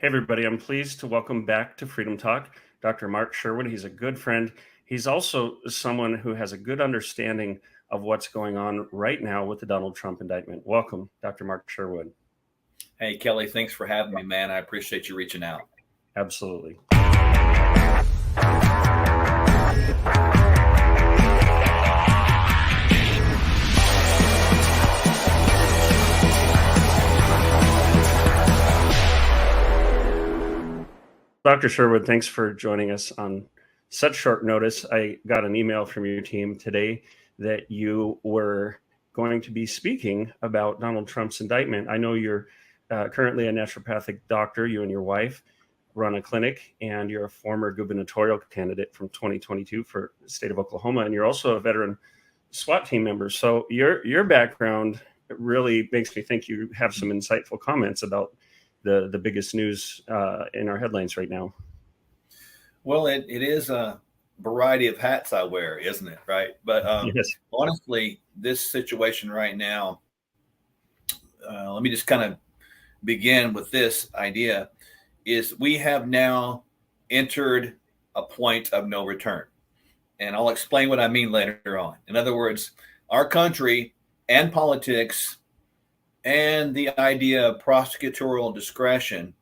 Hey, everybody. I'm pleased to welcome back to Freedom Talk Dr. Mark Sherwood. He's a good friend. He's also someone who has a good understanding of what's going on right now with the Donald Trump indictment. Welcome, Dr. Mark Sherwood. Hey, Kelly, thanks for having me, man. I appreciate you reaching out. Absolutely. Dr. Sherwood, thanks for joining us on such short notice. I got an email from your team today that you were going to be speaking about Donald Trump's indictment. I know you're currently a naturopathic doctor. You and your wife run a clinic, and you're a former gubernatorial candidate from 2022 for the state of Oklahoma, and you're also a veteran SWAT team member. So your background really makes me think you have some insightful comments about the biggest news in our headlines right now. Well, it is a variety of hats I wear, isn't it? Right. But Yes. honestly, this situation right now, let me just kind of begin with this idea is we have now entered a point of no return. And I'll explain what I mean later on. In other words, our country and politics and the idea of prosecutorial discretion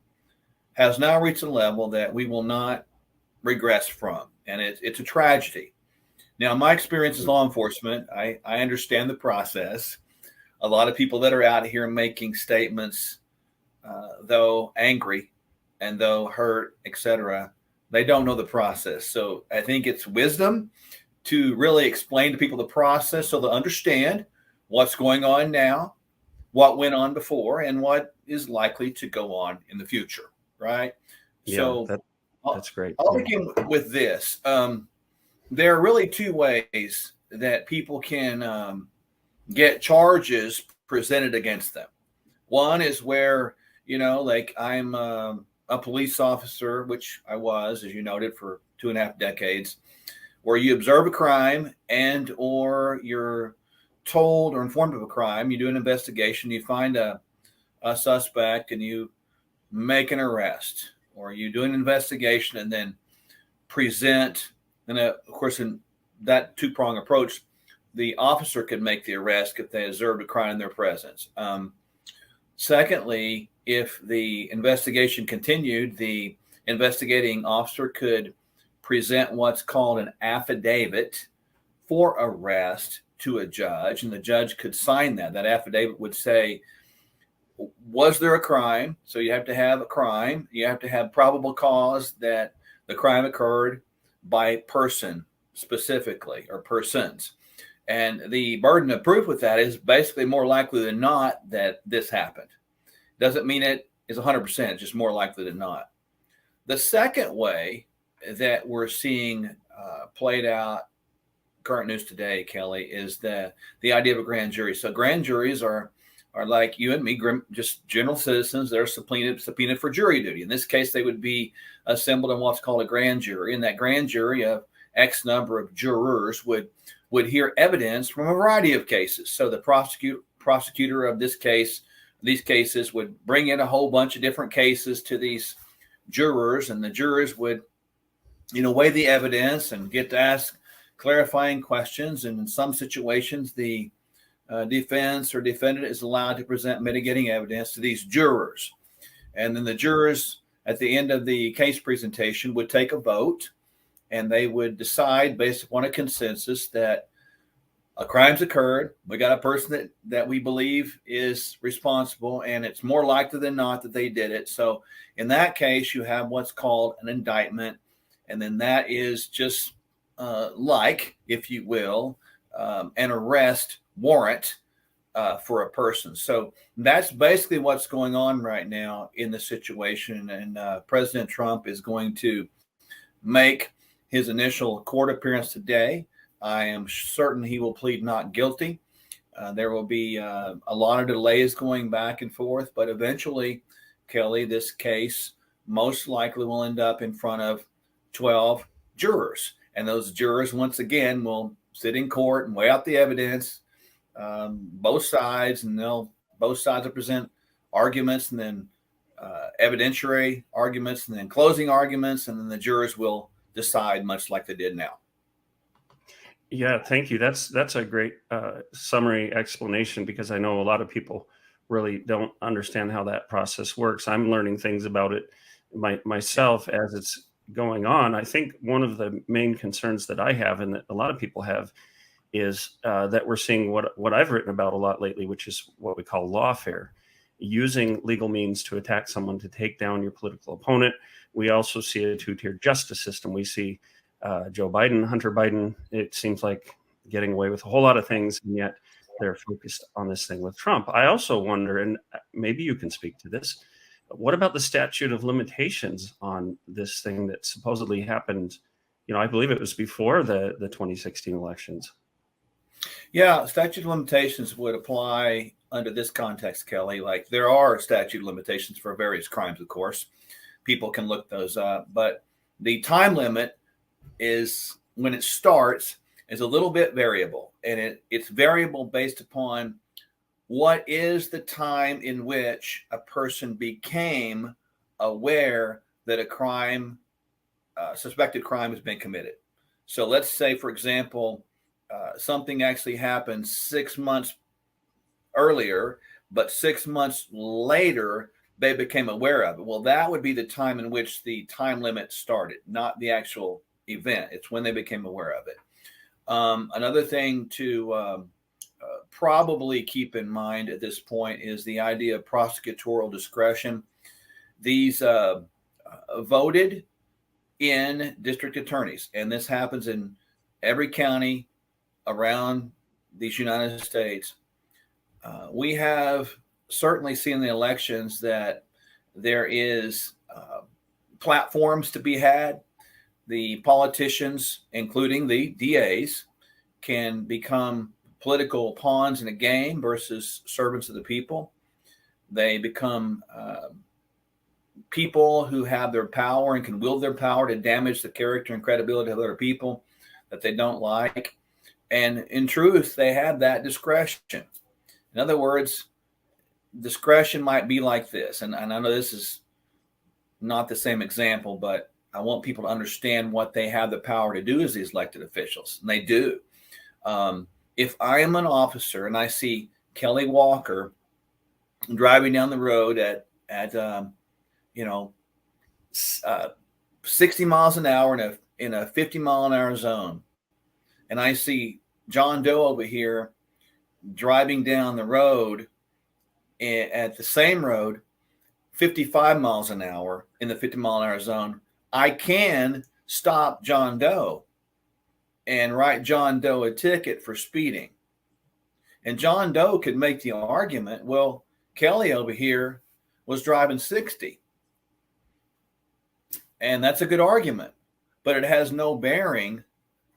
has now reached a level that we will not regress from. And it's a tragedy. Now, my experience as law enforcement, I understand the process. A lot of people that are out here making statements, though angry and though hurt, etc., they don't know the process. So I think it's wisdom to really explain to people the process so they'll understand what's going on now, what went on before, and what is likely to go on in the future, right? Yeah, So that's great. I'll begin with this. There are really two ways that people can get charges presented against them. One is where, like I'm a police officer, which I was, as you noted, for 2.5 decades, where you observe a crime and or you're told or informed of a crime, you do an investigation, you find a suspect and you make an arrest, or you do an investigation and then present. And of course, in that two-prong approach, the officer could make the arrest if they observed a crime in their presence. Secondly, if the investigation continued, the investigating officer could present what's called an affidavit for arrest to a judge, and the judge could sign that. That affidavit would say, was there a crime? So you have to have a crime. You have to have probable cause that the crime occurred by person specifically, or persons. And the burden of proof with that is basically more likely than not that this happened. Doesn't mean it is 100%, just more likely than not. The second way that we're seeing played out, current news today, Kelly, is the idea of a grand jury. So grand juries are like you and me, just general citizens. They're subpoenaed for jury duty. In this case, they would be assembled in what's called a grand jury. And that grand jury of X number of jurors would hear evidence from a variety of cases. So the prosecutor of these cases would bring in a whole bunch of different cases to these jurors, and the jurors would, weigh the evidence and get to ask clarifying questions. And in some situations, the defense or defendant is allowed to present mitigating evidence to these jurors. And then the jurors, at the end of the case presentation, would take a vote, and they would decide based upon a consensus that a crime's occurred. We got a person that we believe is responsible, and it's more likely than not that they did it. So in that case, you have what's called an indictment. And then that is just if you will, an arrest warrant for a person. So that's basically what's going on right now in the situation. And President Trump is going to make his initial court appearance today. I am certain he will plead not guilty. There will be a lot of delays going back and forth, but eventually, Kelly, this case most likely will end up in front of 12 jurors. And those jurors, once again, will sit in court and weigh out the evidence, both sides, and both sides will present arguments, and then evidentiary arguments and then closing arguments, and then the jurors will decide, much like they did now. Yeah, thank you. That's a great summary explanation, because I know a lot of people really don't understand how that process works. I'm learning things about it myself as it's going on. I think one of the main concerns that I have, and that a lot of people have, is that we're seeing what I've written about a lot lately, which is what we call lawfare, using legal means to attack someone, to take down your political opponent. We also see a two-tiered justice system. We see Joe Biden, Hunter Biden, it seems like getting away with a whole lot of things, and yet they're focused on this thing with Trump. I also wonder, and maybe you can speak to this, what about the statute of limitations on this thing that supposedly happened? I believe it was before the 2016 elections. Yeah, statute of limitations would apply under this context, Kelly. Like, there are statute of limitations for various crimes, of course. People can look those up, but the time limit is, when it starts, is a little bit variable, and it's variable based upon what is the time in which a person became aware that a crime, suspected crime, has been committed. So let's say, for example, something actually happened 6 months earlier, but 6 months later they became aware of it. Well, that would be the time in which the time limit started, not the actual event. It's when they became aware of it. Another thing to probably keep in mind at this point is the idea of prosecutorial discretion. These voted in district attorneys, and this happens in every county around these United States. We have certainly seen in the elections that there is platforms to be had. The politicians, including the DAs, can become political pawns in a game versus servants of the people. They become people who have their power and can wield their power to damage the character and credibility of other people that they don't like. And in truth, they have that discretion. In other words, discretion might be like this. And I know this is not the same example, but I want people to understand what they have the power to do as these elected officials. And they do. If I am an officer and I see Kelly Walker driving down the road at 60 miles an hour in a 50 mile an hour zone, and I see John Doe over here driving down the road at the same road, 55 miles an hour in the 50 mile an hour zone, I can stop John Doe and write John Doe a ticket for speeding. And John Doe could make the argument, well, Kelly over here was driving 60. And that's a good argument, but it has no bearing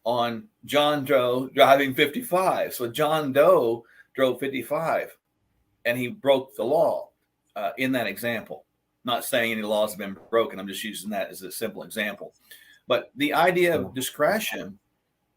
on John Doe driving 55. So John Doe drove 55 and he broke the law in that example. Not saying any laws have been broken. I'm just using that as a simple example. But the idea of discretion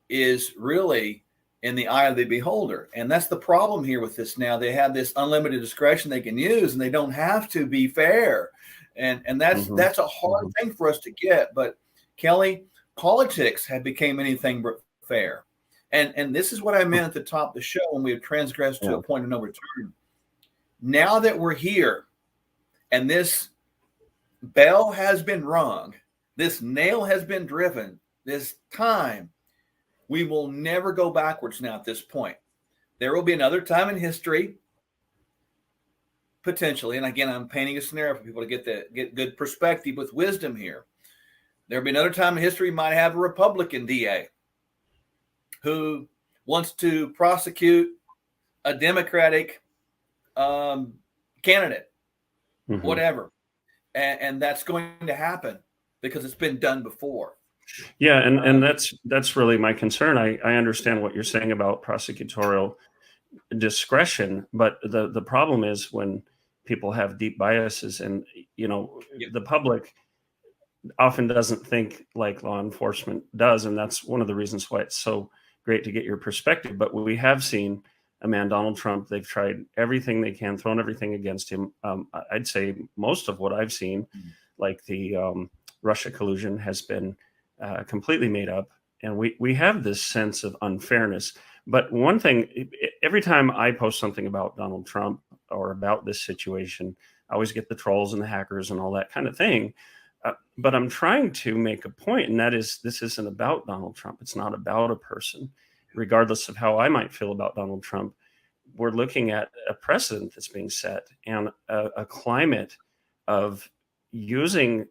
is really in the eye of the beholder. And that's the problem here with this now. They have this unlimited discretion they can use, and they don't have to be fair. And that's a hard thing for us to get. But Kelly, politics have become anything but fair. And this is what I meant at the top of the show when we have transgressed to a point of no return. Now that we're here and this bell has been rung, this nail has been driven, this time, we will never go backwards now at this point. There will be another time in history, potentially, and again, I'm painting a scenario for people to get good perspective with wisdom here. There'll be another time in history, you might have a Republican DA who wants to prosecute a Democratic candidate, whatever. And that's going to happen because it's been done before. Yeah, and that's really my concern. I understand what you're saying about prosecutorial discretion, but the problem is when people have deep biases, and the public often doesn't think like law enforcement does, and that's one of the reasons why it's so great to get your perspective. But we have seen a man, Donald Trump. They've tried everything they can, thrown everything against him. I'd say most of what I've seen, like the Russia collusion, has been completely made up. And we have this sense of unfairness. But one thing, every time I post something about Donald Trump or about this situation, I always get the trolls and the hackers and all that kind of thing. But I'm trying to make a point, and that is, this isn't about Donald Trump. It's not about a person. Regardless of how I might feel about Donald Trump, we're looking at a precedent that's being set and a climate of using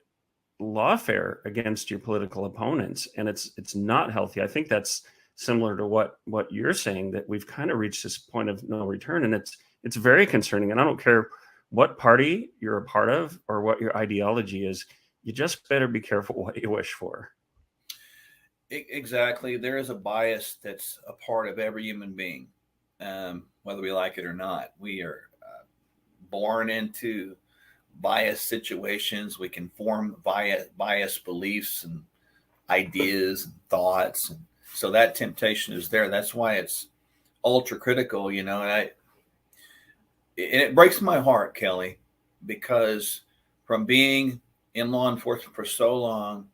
lawfare against your political opponents, and it's not healthy. I think that's similar to what you're saying, that we've kind of reached this point of no return, and it's very concerning. And I don't care what party you're a part of or what your ideology is, you just better be careful what you wish for. Exactly. There is a bias that's a part of every human being, whether we like it or not. We are born into biased situations. We can form biased beliefs and ideas and thoughts. And so that temptation is there. That's why it's ultra critical, and it breaks my heart, Kelly, because from being in law enforcement for so long,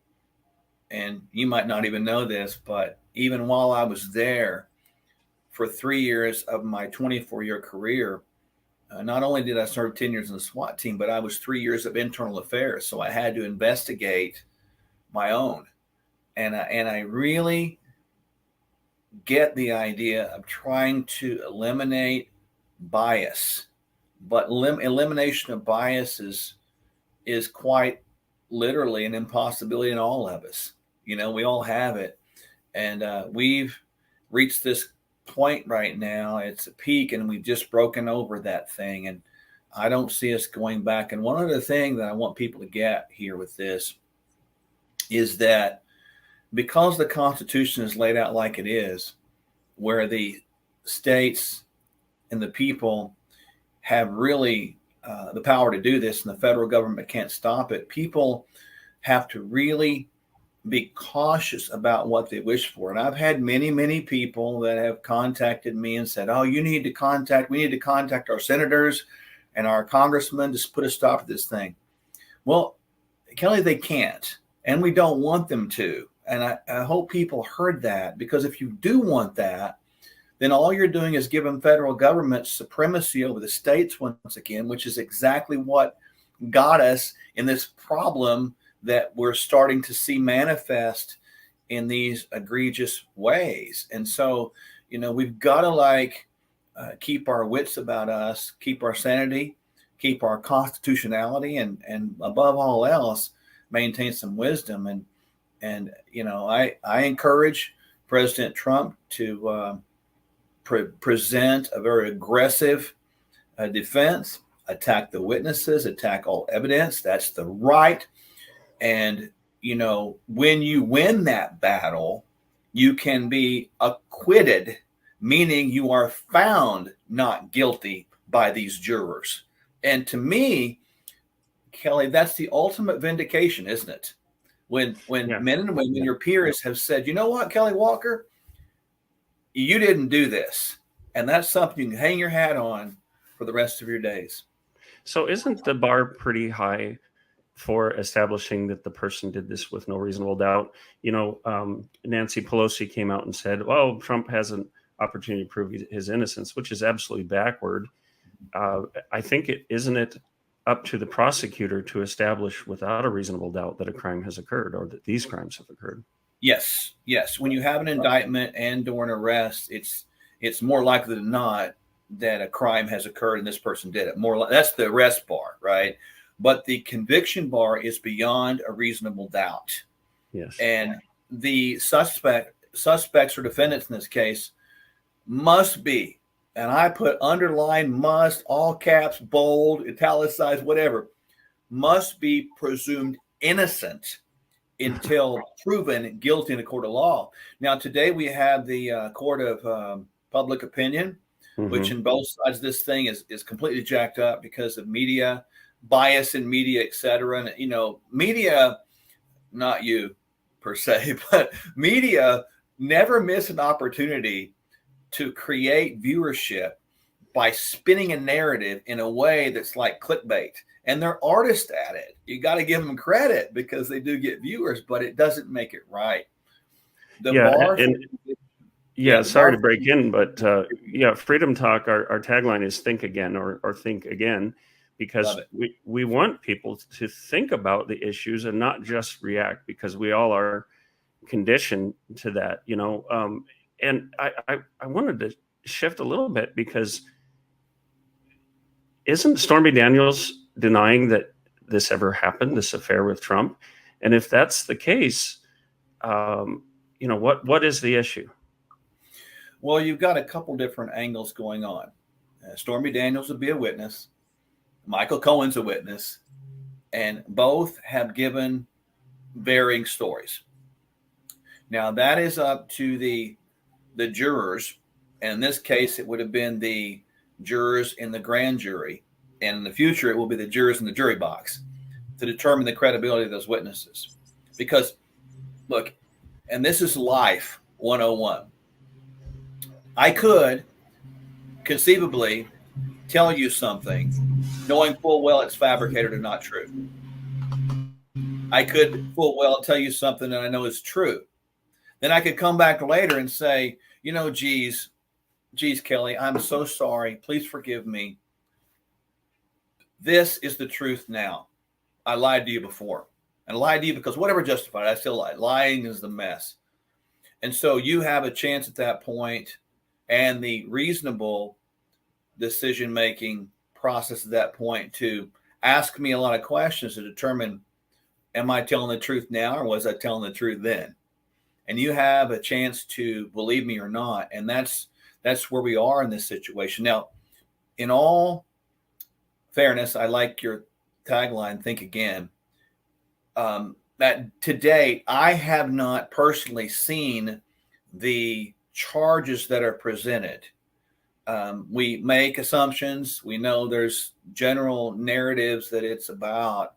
and you might not even know this, but even while I was there for 3 years of my 24-year career, not only did I serve 10 years in the SWAT team, but I was 3 years of internal affairs. So I had to investigate my own. And I really get the idea of trying to eliminate bias. But elimination of bias is quite literally an impossibility in all of us. We all have it. And we've reached this point right now. It's a peak, and we've just broken over that thing. And I don't see us going back. And one other thing that I want people to get here with this is that because the Constitution is laid out like it is, where the states and the people have really the power to do this, and the federal government can't stop it, people have to really be cautious about what they wish for. And I've had many, many people that have contacted me and said, we need to contact our senators and our congressmen to put a stop to this thing. Well, Kelly, they can't, and we don't want them to. And I hope people heard that, because if you do want that, then all you're doing is giving federal government supremacy over the states once again, which is exactly what got us in this problem that we're starting to see manifest in these egregious ways. And so, we've got to keep our wits about us, keep our sanity, keep our constitutionality, and above all else, maintain some wisdom. And I encourage President Trump to present a very aggressive defense, attack the witnesses, attack all evidence. That's the right. And, when you win that battle, you can be acquitted, meaning you are found not guilty by these jurors. And to me, Kelly, that's the ultimate vindication, isn't it? When men and women, your peers, have said, you know what, Kelly Walker, you didn't do this. And that's something you can hang your hat on for the rest of your days. So isn't the bar pretty high for establishing that the person did this with no reasonable doubt? Nancy Pelosi came out and said, well, Trump has an opportunity to prove his innocence, which is absolutely backward. I think isn't it up to the prosecutor to establish without a reasonable doubt that a crime has occurred, or that these crimes have occurred? Yes. When you have an indictment and or an arrest, it's more likely than not that a crime has occurred and this person did it. That's the arrest bar, right? But the conviction bar is beyond a reasonable doubt. Yes. And the suspects or defendants in this case must be, and I put underline must, all caps, bold, italicized, whatever, must be presumed innocent until proven guilty in a court of law. Now, today we have the court of public opinion, which in both sides of this thing is completely jacked up because of media, bias in media, et cetera. And, media, not you per se, but media never miss an opportunity to create viewership by spinning a narrative in a way that's like clickbait. And they're artists at it. You got to give them credit because they do get viewers, but it doesn't make it right. Sorry to break in, but Freedom Talk, our tagline is think again or think again, because we want people to think about the issues and not just react, because we all are conditioned to that, and I wanted to shift a little bit, because isn't Stormy Daniels denying that this ever happened, this affair with Trump? And if that's the case, what is the issue? Well, you've got a couple different angles going on. Stormy Daniels would be a witness. Michael Cohen's a witness, and both have given varying stories. Now, that is up to the jurors, and in this case, it would have been the jurors in the grand jury, and in the future, it will be the jurors in the jury box to determine the credibility of those witnesses. Because, look, and this is life 101. I could conceivably tell you something knowing full well it's fabricated or not true. I could full well tell you something that I know is true. Then I could come back later and say, geez, Kelly, I'm so sorry. Please forgive me. This is the truth now. I lied to you before. And I lied to you because whatever justified it, I still lied. Lying is the mess. And so you have a chance at that point, and the reasonable decision-making process at that point to ask me a lot of questions to determine, am I telling the truth now or was I telling the truth then? And you have a chance to believe me or not. And that's where we are in this situation. Now, in all fairness, I like your tagline, think again. That to date, I have not personally seen the charges that are presented. We make assumptions. We know there's general narratives that it's about,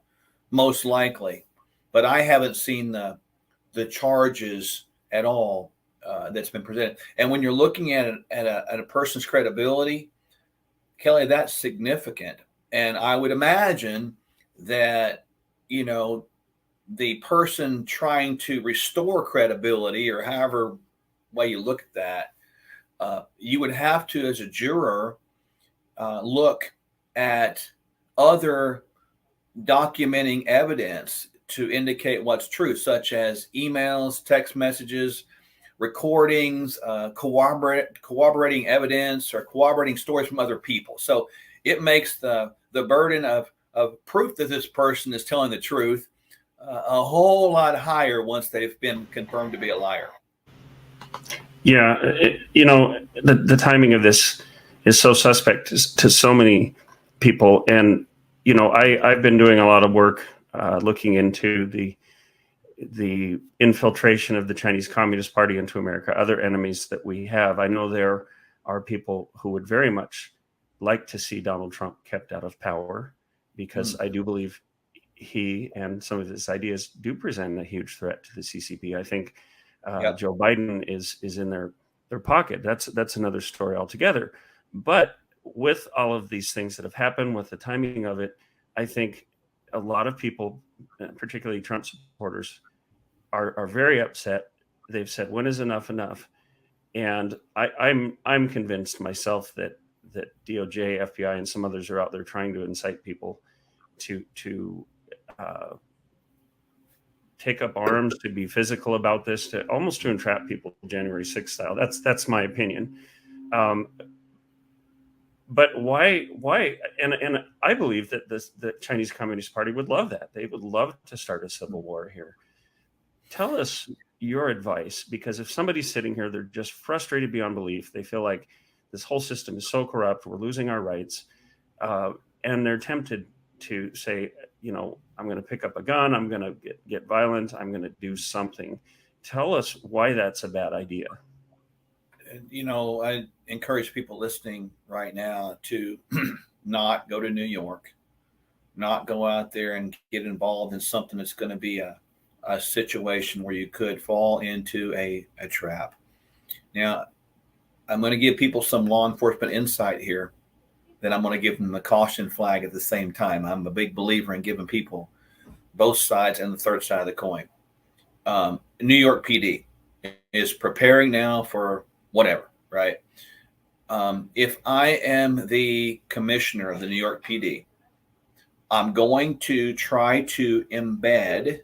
most likely, but I haven't seen the charges at all that's been presented. And when you're looking at a person's credibility, Kelly, that's significant. And I would imagine that, the person trying to restore credibility, or however way you look at that, you would have to, as a juror, look at other documenting evidence to indicate what's true, such as emails, text messages, recordings, corroborating evidence, or corroborating stories from other people. So it makes the burden of proof that this person is telling the truth a whole lot higher once they've been confirmed to be a liar. Yeah, the timing of this is so suspect to so many people. And, I've been doing a lot of work looking into the infiltration of the Chinese Communist Party into America, other enemies that we have. I know there are people who would very much like to see Donald Trump kept out of power, because I do believe he and some of his ideas do present a huge threat to the CCP. I think Joe Biden is in their pocket. That's another story altogether. But with all of these things that have happened, with the timing of it, I think a lot of people, particularly Trump supporters, are very upset. They've said, when is enough enough? And I'm convinced myself that DOJ, FBI, and some others are out there trying to incite people to take up arms, to be physical about this, to almost to entrap people January 6th style. That's my opinion. But why? And I believe that the Chinese Communist Party would love that. They would love to start a civil war here. Tell us your advice, because if somebody's sitting here, they're just frustrated beyond belief. They feel like this whole system is so corrupt, we're losing our rights, and they're tempted to say, I'm going to pick up a gun, I'm going to get violent, I'm going to do something. Tell us why that's a bad idea. I encourage people listening right now to not go to New York, not go out there and get involved in something that's going to be a situation where you could fall into a trap. Now, I'm going to give people some law enforcement insight here. Then I'm going to give them the caution flag at the same time. I'm a big believer in giving people both sides and the third side of the coin. New York PD is preparing now for whatever, right? If I am the commissioner of the New York PD, I'm going to try to embed,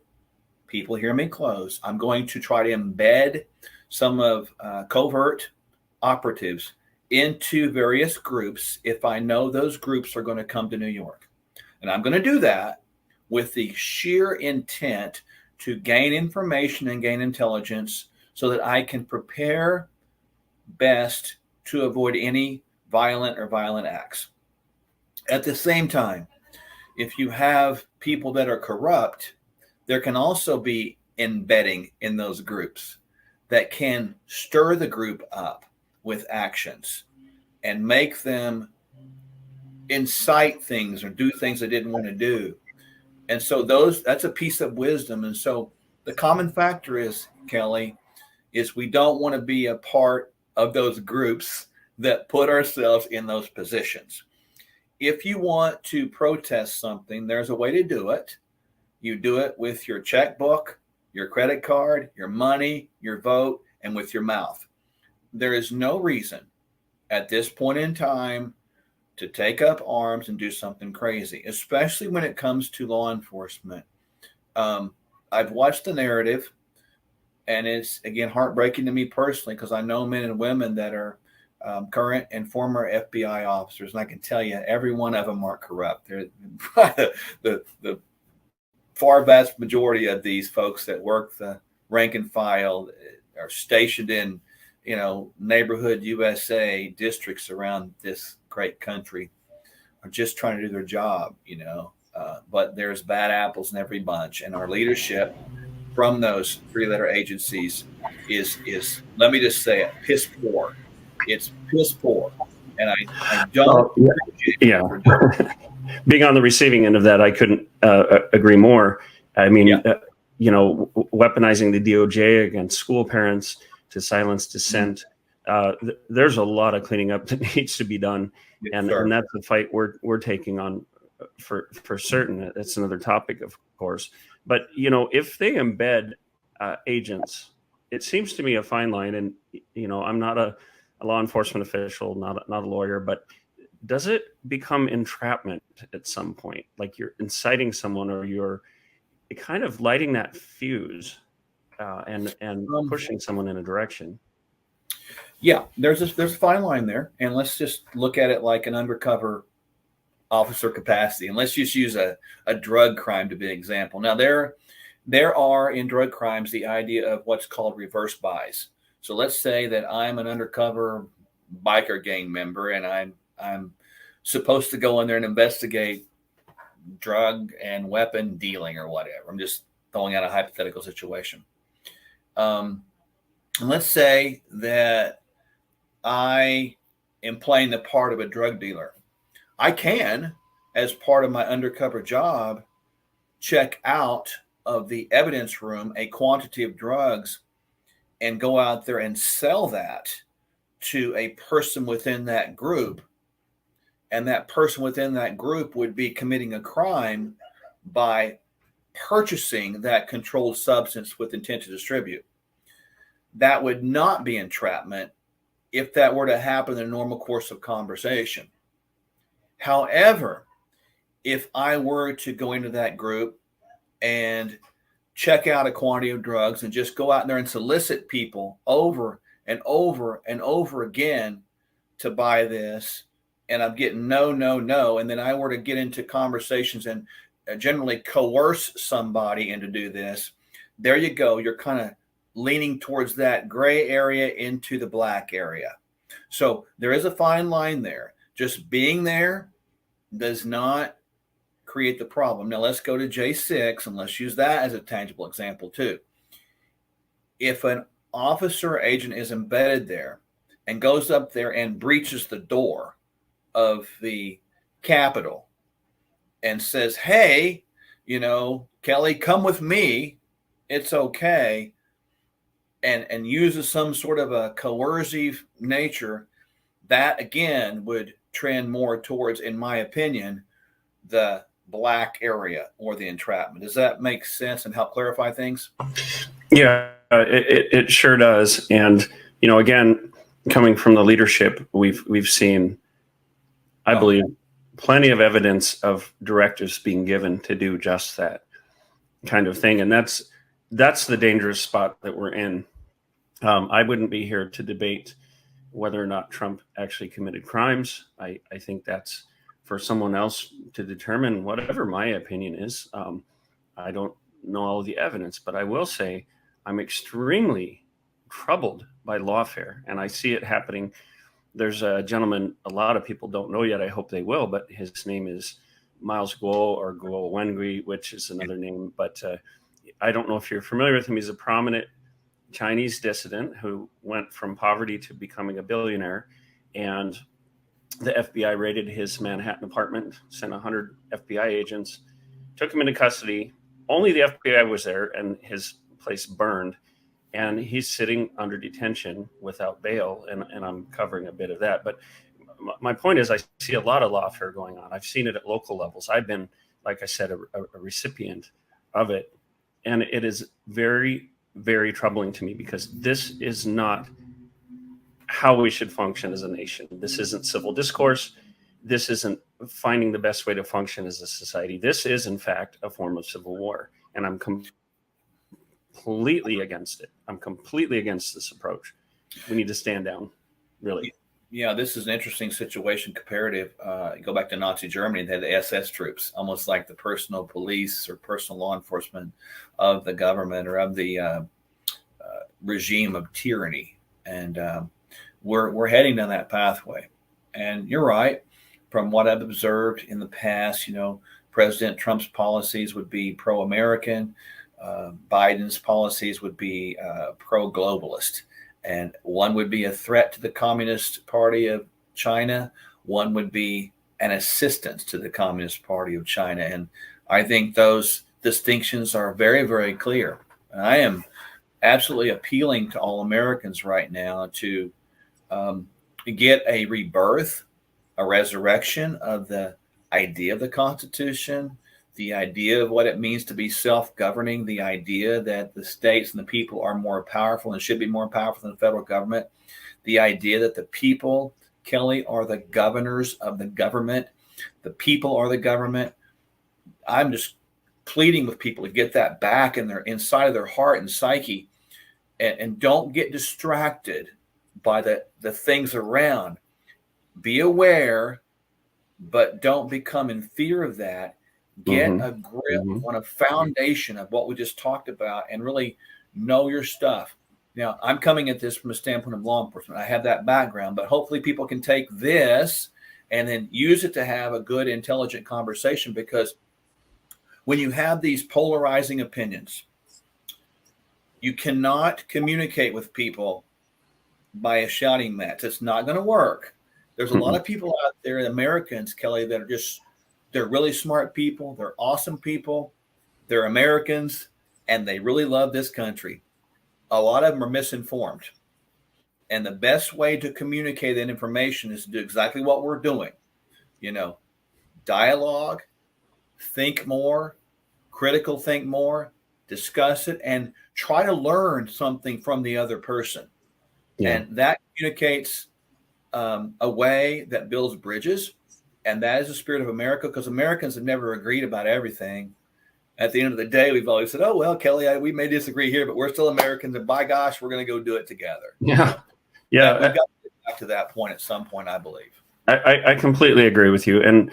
people hear me close, I'm going to try to embed some of covert operatives into various groups if I know those groups are going to come to New York. And I'm going to do that with the sheer intent to gain information and gain intelligence so that I can prepare best to avoid any violent acts. At the same time, if you have people that are corrupt, there can also be embedding in those groups that can stir the group up with actions and make them incite things or do things they didn't want to do. And so that's a piece of wisdom. And so the common factor is, Kelly, is we don't want to be a part of those groups that put ourselves in those positions. If you want to protest something, there's a way to do it. You do it with your checkbook, your credit card, your money, your vote, and with your mouth. There is no reason at this point in time to take up arms and do something crazy, especially when it comes to law enforcement. I've watched the narrative, and it's, again, heartbreaking to me personally because I know men and women that are current and former FBI officers, and I can tell you every one of them are corrupt. They're the far vast majority of these folks that work the rank and file are stationed in, neighborhood USA districts around this great country, are just trying to do their job, but there's bad apples in every bunch. And our leadership from those three-letter agencies is, let me just say it, piss poor. It's piss poor. And I don't. Yeah. Being on the receiving end of that, I couldn't agree more. I mean, weaponizing the DOJ against school parents to silence dissent. There's a lot of cleaning up that needs to be done, and that's the fight we're taking on for certain. That's another topic, of course. But if they embed agents, it seems to me a fine line. And I'm not a law enforcement official, not a lawyer, but does it become entrapment at some point? Like you're inciting someone, or you're kind of lighting that fuse and pushing someone in a direction. Yeah, there's a fine line there, and let's just look at it like an undercover officer capacity, and let's just use a drug crime to be an example. Now, there are in drug crimes the idea of what's called reverse buys. So let's say that I'm an undercover biker gang member, and I'm supposed to go in there and investigate drug and weapon dealing or whatever. I'm just throwing out a hypothetical situation. And let's say that I am playing the part of a drug dealer. I can, as part of my undercover job, check out of the evidence room a quantity of drugs and go out there and sell that to a person within that group. And that person within that group would be committing a crime by purchasing that controlled substance with intent to distribute. That would not be entrapment if that were to happen in the normal course of conversation. However, if I were to go into that group and check out a quantity of drugs and just go out there and solicit people over and over and over again to buy this, and I'm getting no, and then I were to get into conversations and generally coerce somebody into do this, there you go. You're kind of leaning towards that gray area into the black area. So there is a fine line there. Just being there does not create the problem. Now let's go to J6 and let's use that as a tangible example too. If an officer or agent is embedded there and goes up there and breaches the door of the Capitol and says, hey, Kelly, come with me, it's okay. and uses some sort of a coercive nature, that again would trend more towards, in my opinion, the black area or the entrapment. Does that make sense and help clarify things? Yeah, it sure does. And again, coming from the leadership, we've seen, I believe, plenty of evidence of directives being given to do just that kind of thing, and that's the dangerous spot that we're in. I wouldn't be here to debate whether or not Trump actually committed crimes. I think that's for someone else to determine, whatever my opinion is. I don't know all the evidence, but I will say I'm extremely troubled by lawfare, and I see it happening. There's a gentleman a lot of people don't know yet. I hope they will, but his name is Miles Guo, or Guo Wengui, which is another name. But I don't know if you're familiar with him. He's a prominent Chinese dissident who went from poverty to becoming a billionaire, and the FBI raided his Manhattan apartment, sent 100 FBI agents, took him into custody. Only the FBI was there, and his place burned, and he's sitting under detention without bail, and I'm covering a bit of that. But my point is, I see a lot of lawfare going on. I've seen it at local levels. I've been, like I said, a recipient of it, and it is very, very troubling to me, because this is not how we should function as a nation. This isn't civil discourse. This isn't finding the best way to function as a society. This is, in fact, a form of civil war, and I'm completely against it. I'm completely against this approach. We need to stand down, really. Yeah, this is an interesting situation comparative. Go back to Nazi Germany. They had the SS troops, almost like the personal police or personal law enforcement of the government or of the regime of tyranny. And we're heading down that pathway. And you're right. From what I've observed in the past, President Trump's policies would be pro-American. Biden's policies would be pro-globalist. And one would be a threat to the Communist Party of China. One would be an assistance to the Communist Party of China. And I think those distinctions are very, very clear. And I am absolutely appealing to all Americans right now to get a rebirth, a resurrection of the idea of the Constitution, the idea of what it means to be self-governing, the idea that the states and the people are more powerful and should be more powerful than the federal government, the idea that the people, Kelly, are the governors of the government, the people are the government. I'm just pleading with people to get that back in their inside of their heart and psyche, and don't get distracted by the things around. Be aware, but don't become in fear of that. Get a grip on a foundation of what we just talked about and really know your stuff. Now, I'm coming at this from a standpoint of law enforcement. I have that background, but hopefully people can take this and then use it to have a good, intelligent conversation, because when you have these polarizing opinions, you cannot communicate with people by a shouting match. It's not going to work. There's a lot of people out there, Americans, Kelly, that are they're really smart people. They're awesome people. They're Americans, and they really love this country. A lot of them are misinformed. And the best way to communicate that information is to do exactly what we're doing. Dialogue, think more, critical think more, discuss it, and try to learn something from the other person. Yeah. And that communicates a way that builds bridges. And that is the spirit of America, because Americans have never agreed about everything. At the end of the day, we've always said, oh, well, Kelly, we may disagree here, but we're still Americans. And by gosh, we're going to go do it together. Yeah. Yeah. We've got to get back to that point at some point, I believe. I completely agree with you. And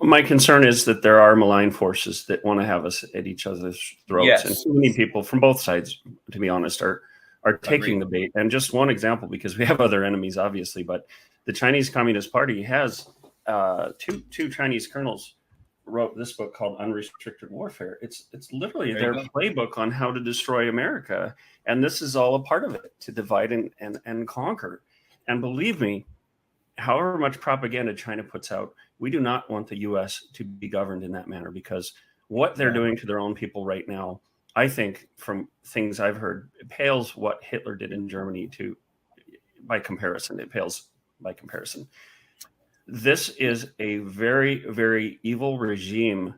my concern is that there are malign forces that want to have us at each other's throats. Yes. And so many people from both sides, to be honest, are taking the bait. And just one example, because we have other enemies, obviously, but the Chinese Communist Party has two Chinese colonels wrote this book called Unrestricted Warfare. It's literally their playbook on how to destroy America. And this is all a part of it, to divide and conquer. And believe me, however much propaganda China puts out, we do not want the U.S. to be governed in that manner, because what they're doing to their own people right now I think from things I've heard, it pales what Hitler did in Germany to, by comparison. It pales by comparison. This is a very, very evil regime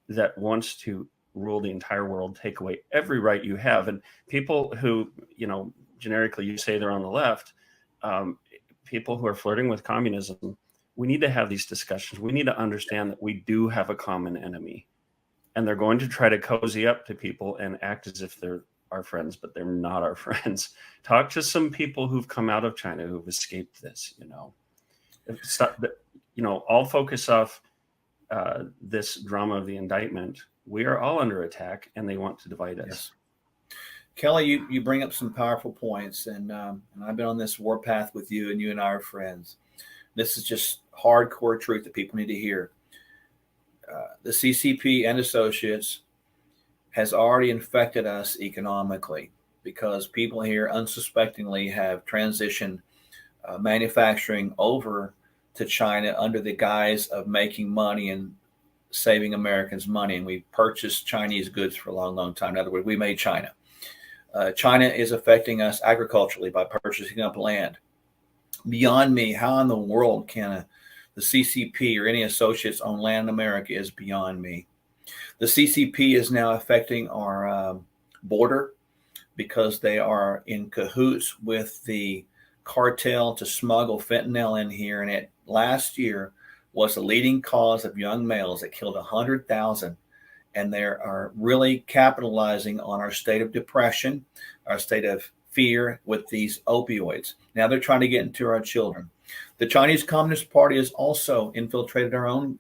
that wants to rule the entire world, take away every right you have. And people who, generically you say they're on the left, people who are flirting with communism, we need to have these discussions. We need to understand that we do have a common enemy. And they're going to try to cozy up to people and act as if they're our friends, but they're not our friends. Talk to some people who've come out of China who've escaped this, Stop, all focus off this drama of the indictment. We are all under attack, and they want to divide us. Yes. Kelly, you bring up some powerful points, and I've been on this warpath with you, and you and I are friends. This is just hardcore truth that people need to hear. The CCP and associates has already infected us economically because people here unsuspectingly have transitioned manufacturing over to China under the guise of making money and saving Americans money. And we purchased Chinese goods for a long, long time. In other words, we made China. China is affecting us agriculturally by purchasing up land. Beyond me, how in the world can the CCP or any associates own land in America is beyond me. The CCP is now affecting our border because they are in cahoots with the cartel to smuggle fentanyl in here. And it last year was the leading cause of young males that killed 100,000. And they are really capitalizing on our state of depression, our state of fear with these opioids. Now they're trying to get into our children. The Chinese Communist Party has also infiltrated our own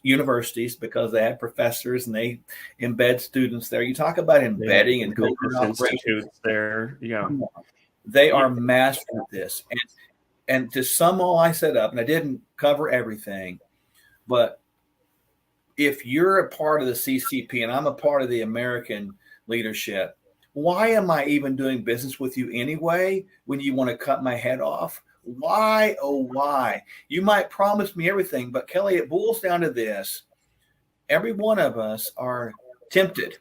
universities because they have professors and they embed students there. You talk about embedding and institutes there. Yeah. They are mastering this. And to sum all I set up, and I didn't cover everything, but if you're a part of the CCP and I'm a part of the American leadership, why am I even doing business with you anyway when you want to cut my head off? Why, oh, why? You might promise me everything, but Kelly, it boils down to this. Every one of us are tempted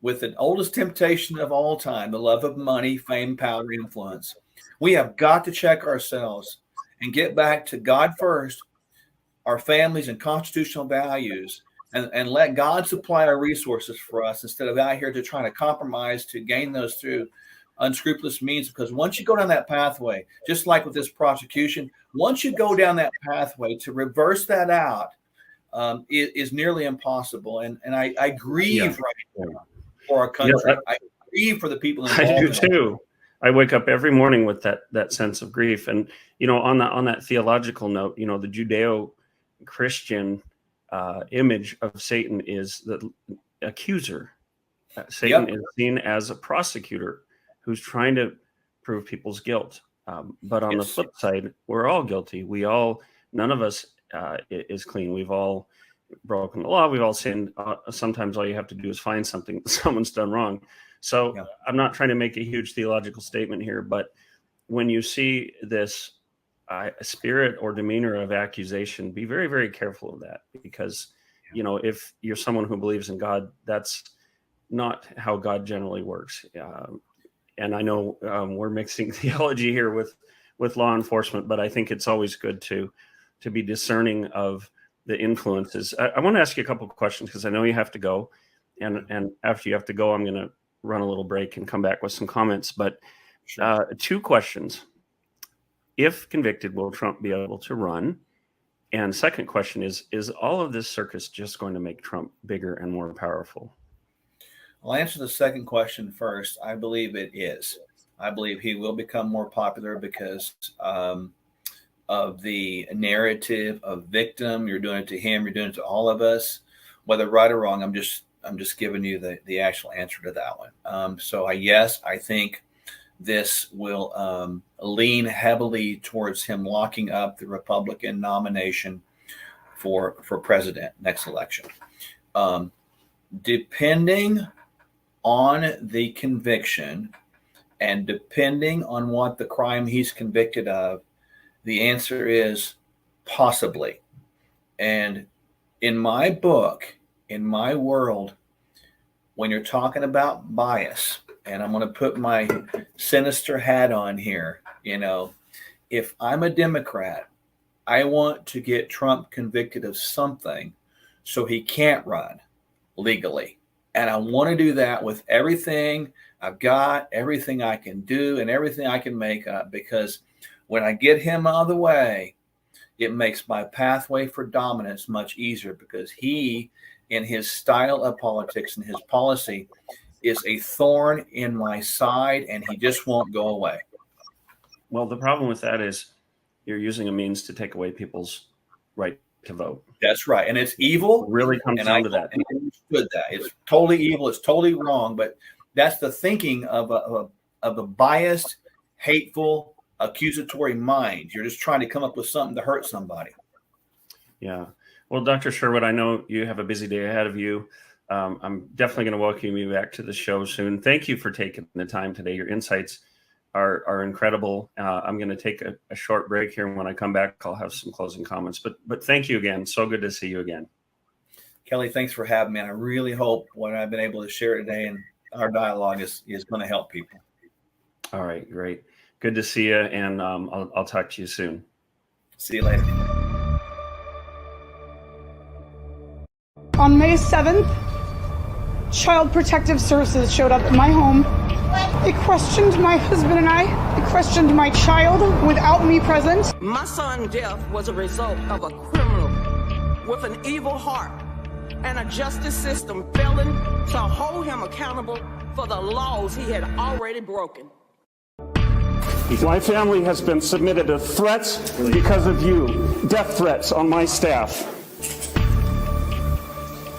with the oldest temptation of all time, the love of money, fame, power, influence. We have got to check ourselves and get back to God first, our families and constitutional values, and let God supply our resources for us instead of out here to try to compromise to gain those through unscrupulous means. Because once you go down that pathway, just like with this prosecution, once you go down that pathway, to reverse that out is nearly impossible. And I grieve right now for our country. I grieve for the people involved. I do too. I wake up every morning with that sense of grief. And on that theological note, the Judeo-Christian image of Satan is the accuser. Satan is seen as a prosecutor who's trying to prove people's guilt. But on the flip side, we're all guilty. None of us is clean. We've all broken the law. We've all sinned. Sometimes all you have to do is find something someone's done wrong. So I'm not trying to make a huge theological statement here, but when you see this spirit or demeanor of accusation, be very, very careful of that, because, if you're someone who believes in God, that's not how God generally works. And I know we're mixing theology here with law enforcement, but I think it's always good to be discerning of the influences. I want to ask you a couple of questions because I know you have to go, and after you have to go, I'm going to run a little break and come back with some comments. But two questions. If convicted, will Trump be able to run? And second question is all of this circus just going to make Trump bigger and more powerful? I'll answer the second question first. I believe it is. I believe he will become more popular because of the narrative of victim. You're doing it to him. You're doing it to all of us. Whether right or wrong, I'm just giving you the actual answer to that one. So I think this will lean heavily towards him locking up the Republican nomination for president next election. Depending on the conviction and depending on what the crime he's convicted of, the answer is possibly. And in my book, in my world, when you're talking about bias, and I'm going to put my sinister hat on here, if I'm a Democrat, I want to get Trump convicted of something so he can't run legally. And I want to do that with everything I've got, everything I can do, and everything I can make up, because when I get him out of the way, it makes my pathway for dominance much easier, because he, in his style of politics and his policy, is a thorn in my side, and he just won't go away. Well, the problem with that is you're using a means to take away people's right to vote. That's right. And it's evil. It really comes down to that. And I understood that. It's totally evil. It's totally wrong. But that's the thinking of a biased, hateful, accusatory mind. You're just trying to come up with something to hurt somebody. Yeah. Well, Dr. Sherwood, I know you have a busy day ahead of you. I'm definitely going to welcome you back to the show soon. Thank you for taking the time today. Your insights are incredible. I'm going to take a short break here. And when I come back, I'll have some closing comments. But thank you again. So good to see you again. Kelly, thanks for having me. And I really hope what I've been able to share today and our dialogue is going to help people. All right, great. Good to see you. And I'll talk to you soon. See you later. On May 7th, Child Protective Services showed up at my home. They questioned my husband and I. They questioned my child without me present. My son's death was a result of a criminal with an evil heart and a justice system failing to hold him accountable for the laws he had already broken. My family has been submitted to threats because of you, death threats on my staff.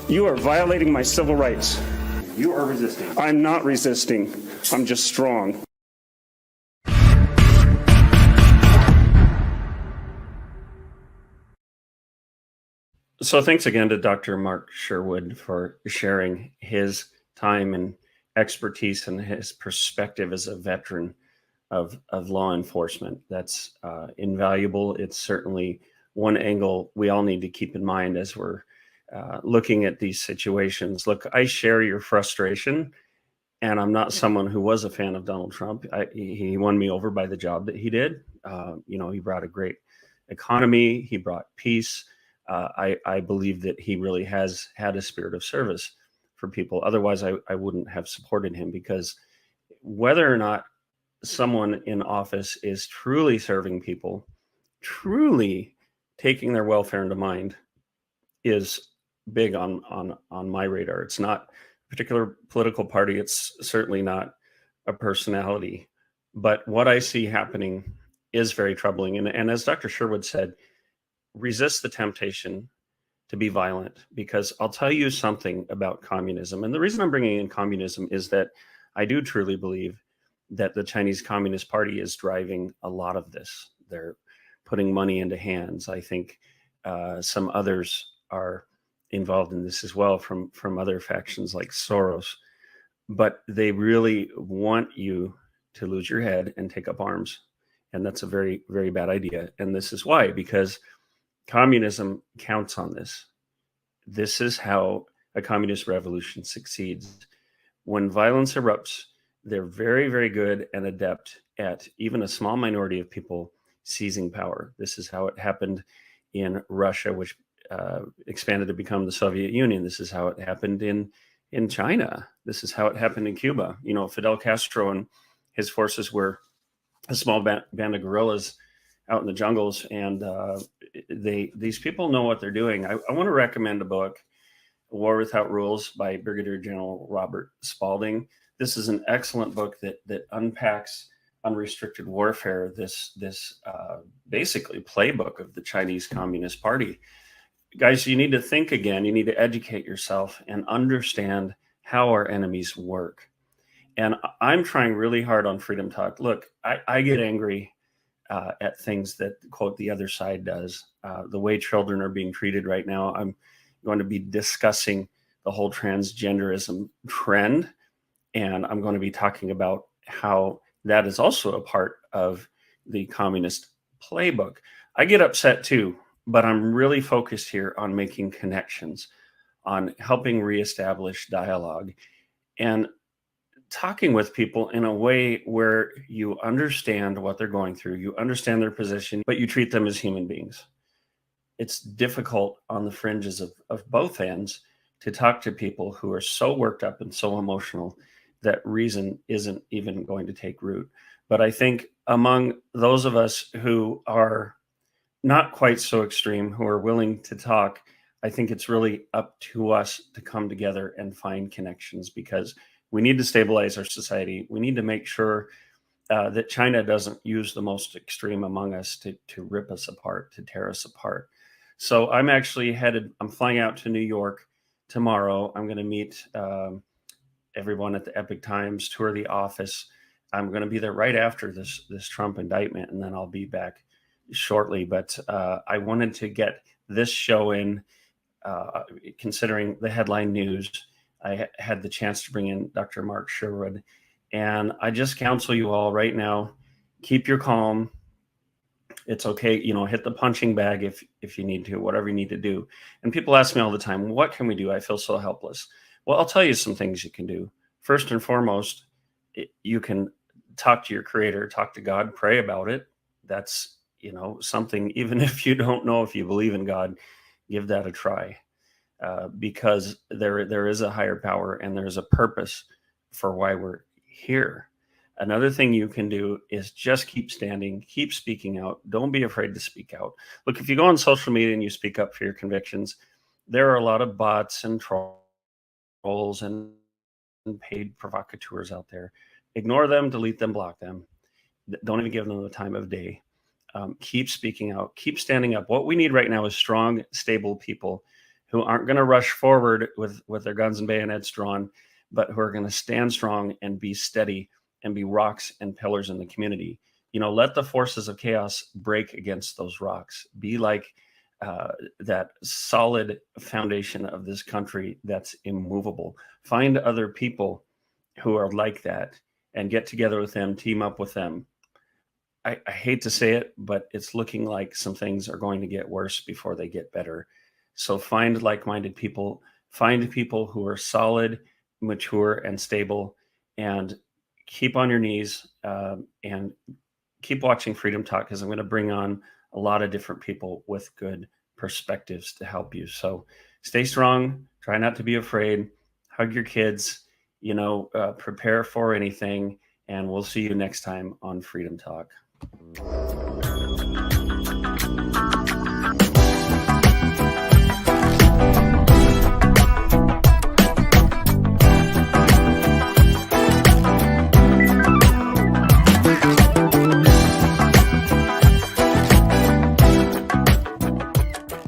You are violating my civil rights. You are resisting. I'm not resisting. I'm just strong. So thanks again to Dr. Mark Sherwood for sharing his time and expertise and his perspective as a veteran of law enforcement. That's invaluable. It's certainly one angle we all need to keep in mind as we're looking at these situations. Look, I share your frustration, and I'm not someone who was a fan of Donald Trump. He won me over by the job that he did. He brought a great economy. He brought peace. I believe that he really has had a spirit of service for people. Otherwise, I wouldn't have supported him, because whether or not someone in office is truly serving people, truly taking their welfare into mind, is big on my radar. It's not a particular political party. It's certainly not a personality. But what I see happening is very troubling. And as Dr. Sherwood said, resist the temptation to be violent, because I'll tell you something about communism. And the reason I'm bringing in communism is that I do truly believe that the Chinese Communist Party is driving a lot of this. They're putting money into hands. I think some others are involved in this as well from other factions like Soros. But they really want you to lose your head and take up arms. And that's a very, very bad idea. And this is why, because communism counts on this. This is how a communist revolution succeeds. When violence erupts, they're very, very good and adept at even a small minority of people seizing power. This is how it happened in Russia, which expanded to become the Soviet Union. This is how it happened in China. This is how it happened in Cuba. Fidel Castro and his forces were a small band of guerrillas out in the jungles, and these people know what they're doing. I want to recommend a book, War Without Rules by Brigadier General Robert Spalding. This is an excellent book that unpacks unrestricted warfare, this basically playbook of the Chinese Communist Party. Guys, you need to think again. You need to educate yourself and understand how our enemies work. And I'm trying really hard on Freedom Talk. Look, I get angry at things that, quote, the other side does. The way children are being treated right now. I'm going to be discussing the whole transgenderism trend. And I'm going to be talking about how that is also a part of the communist playbook. I get upset too, but I'm really focused here on making connections, on helping reestablish dialogue. and talking with people in a way where you understand what they're going through, you understand their position, but you treat them as human beings. It's difficult on the fringes of both ends to talk to people who are so worked up and so emotional that reason isn't even going to take root. But I think among those of us who are not quite so extreme, who are willing to talk, I think it's really up to us to come together and find connections, because we need to stabilize our society. We need to make sure that China doesn't use the most extreme among us to rip us apart, to tear us apart. So I'm actually I'm flying out to New York tomorrow. I'm going to meet everyone at the Epic Times, tour the office. I'm going to be there right after this Trump indictment, and then I'll be back shortly. But I wanted to get this show in, considering the headline news. I had the chance to bring in Dr. Mark Sherwood, and I just counsel you all right now, keep your calm. It's okay, hit the punching bag if you need to, whatever you need to do. And people ask me all the time, what can we do? I feel so helpless. Well, I'll tell you some things you can do. First and foremost, you can talk to your creator, talk to God, pray about it. That's, something, even if you don't know if you believe in God, give that a try. Because there is a higher power and there's a purpose for why we're here. Another thing you can do is just keep standing, keep speaking out. Don't be afraid to speak out. Look, if you go on social media and you speak up for your convictions, there are a lot of bots and trolls and paid provocateurs out there. Ignore them, delete them, block them. Don't even give them the time of day. Keep speaking out, keep standing up. What we need right now is strong, stable people who aren't going to rush forward with their guns and bayonets drawn, but who are going to stand strong and be steady and be rocks and pillars in the community. Let the forces of chaos break against those rocks. Be like that solid foundation of this country that's immovable. Find other people who are like that and get together with them, team up with them. I hate to say it, but it's looking like some things are going to get worse before they get better. So find like-minded people, find people who are solid, mature, and stable, and keep on your knees and keep watching Freedom Talk, because I'm going to bring on a lot of different people with good perspectives to help you. So stay strong, try not to be afraid, hug your kids, prepare for anything, and we'll see you next time on Freedom Talk.